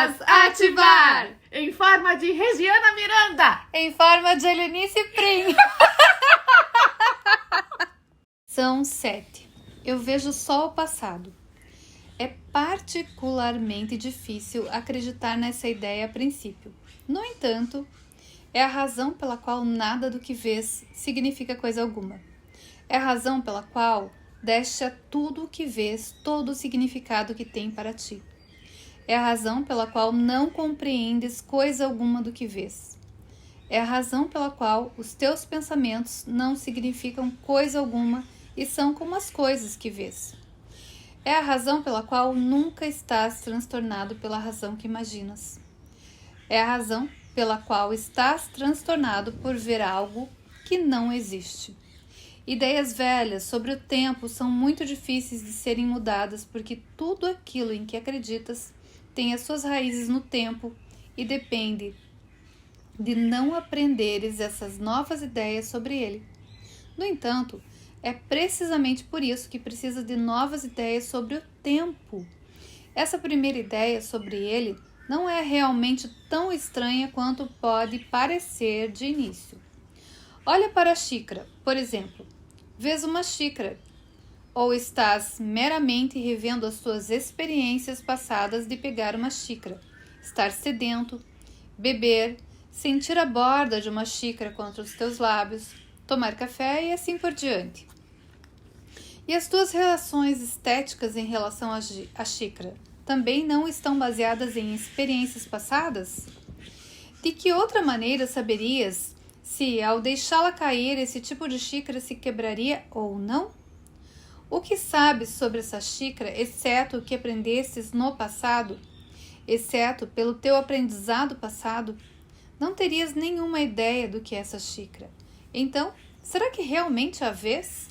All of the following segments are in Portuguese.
Xícaras ativar! Em forma de Regiana Miranda! Em forma de Helenice Prim! São 7. Eu vejo só o passado. É particularmente difícil acreditar nessa ideia a princípio. No entanto, é a razão pela qual nada do que vês significa coisa alguma. É a razão pela qual deste a tudo o que vês todo o significado que tem para ti. É a razão pela qual não compreendes coisa alguma do que vês. É a razão pela qual os teus pensamentos não significam coisa alguma e são como as coisas que vês. É a razão pela qual nunca estás transtornado pela razão que imaginas. É a razão pela qual estás transtornado por ver algo que não existe. Ideias velhas sobre o tempo são muito difíceis de serem mudadas porque tudo aquilo em que acreditas tem as suas raízes no tempo e depende de não aprenderes essas novas ideias sobre ele. No entanto, é precisamente por isso que precisa de novas ideias sobre o tempo. Essa primeira ideia sobre ele não é realmente tão estranha quanto pode parecer de início. Olha para a xícara, por exemplo. Vês uma xícara, ou estás meramente revendo as tuas experiências passadas de pegar uma xícara, estar sedento, beber, sentir a borda de uma xícara contra os teus lábios, tomar café e assim por diante. E as tuas relações estéticas em relação à xícara também não estão baseadas em experiências passadas? De que outra maneira saberias se, ao deixá-la cair, esse tipo de xícara se quebraria ou não? O que sabes sobre essa xícara, exceto o que aprendestes no passado, exceto pelo teu aprendizado passado, não terias nenhuma ideia do que é essa xícara. Então, será que realmente a vês?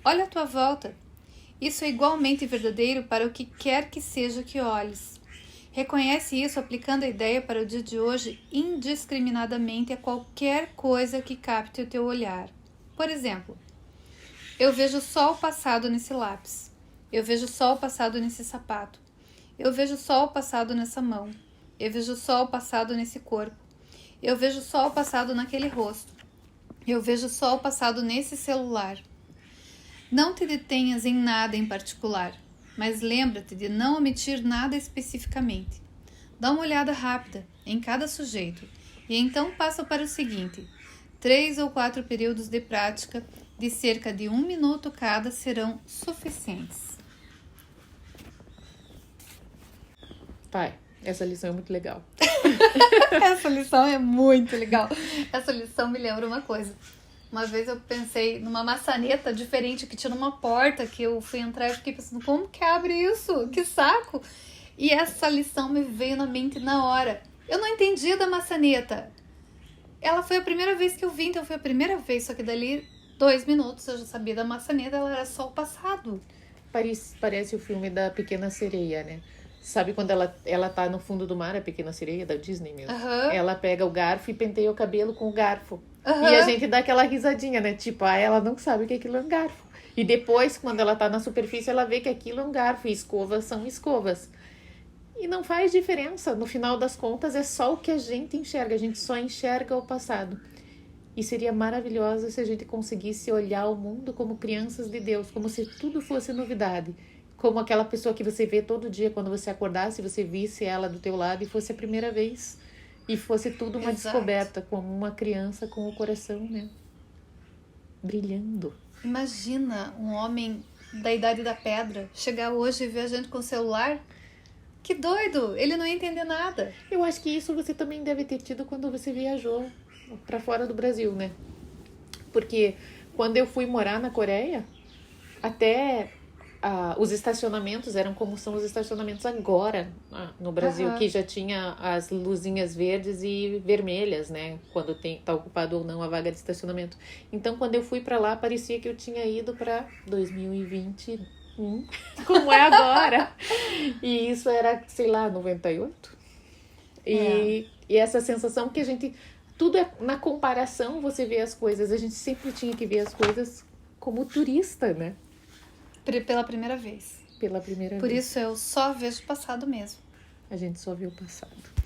Olha à tua volta. Isso é igualmente verdadeiro para o que quer que seja que olhes. Reconhece isso aplicando a ideia para o dia de hoje indiscriminadamente a qualquer coisa que capte o teu olhar. Por exemplo, eu vejo só o passado nesse lápis. Eu vejo só o passado nesse sapato. Eu vejo só o passado nessa mão. Eu vejo só o passado nesse corpo. Eu vejo só o passado naquele rosto. Eu vejo só o passado nesse celular. Não te detenhas em nada em particular, mas lembra-te de não omitir nada especificamente. Dá uma olhada rápida em cada sujeito e então passa para o seguinte. 3 ou 4 períodos de prática de cerca de 1 minuto cada serão suficientes. Pai, essa lição é muito legal. Essa lição é muito legal. Essa lição me lembra uma coisa. Uma vez eu pensei numa maçaneta diferente que tinha numa porta que eu fui entrar e fiquei pensando, como que abre isso? Que saco! E essa lição me veio na mente na hora. Eu não entendi da maçaneta. Ela foi a primeira vez que eu vi, então foi a primeira vez, só que dali 2 minutos eu já sabia da maçaneta, ela era só o passado. Parece o filme da Pequena Sereia, né? Sabe quando ela tá no fundo do mar, a Pequena Sereia, da Disney mesmo? Uhum. Ela pega o garfo e penteia o cabelo com o garfo. Uhum. E a gente dá aquela risadinha, né? Tipo, ela não sabe que aquilo é um garfo. E depois, quando ela tá na superfície, ela vê que aquilo é um garfo. E escovas são escovas. E não faz diferença. No final das contas, é só o que a gente enxerga. A gente só enxerga o passado. E seria maravilhoso se a gente conseguisse olhar o mundo como crianças de Deus. Como se tudo fosse novidade. Como aquela pessoa que você vê todo dia quando você acordasse, você visse ela do teu lado e fosse a primeira vez. E fosse tudo uma descoberta, como uma criança com o coração, né? Brilhando. Imagina um homem da idade da pedra chegar hoje e ver a gente com o celular. Que doido! Ele não ia entender nada. Eu acho que isso você também deve ter tido quando você viajou para fora do Brasil, né? Porque quando eu fui morar na Coreia, até os estacionamentos eram como são os estacionamentos agora no Brasil, que já tinha as luzinhas verdes e vermelhas, né? Quando tá ocupado ou não a vaga de estacionamento. Então, quando eu fui para lá, parecia que eu tinha ido para 2021, como é agora. E isso era, sei lá, 98. E essa sensação que a gente... Tudo é na comparação, você vê as coisas. A gente sempre tinha que ver as coisas como turista, né? Pela primeira vez. Pela primeira Por vez. isso eu só vejo o passado mesmo. a gente só vê o passado.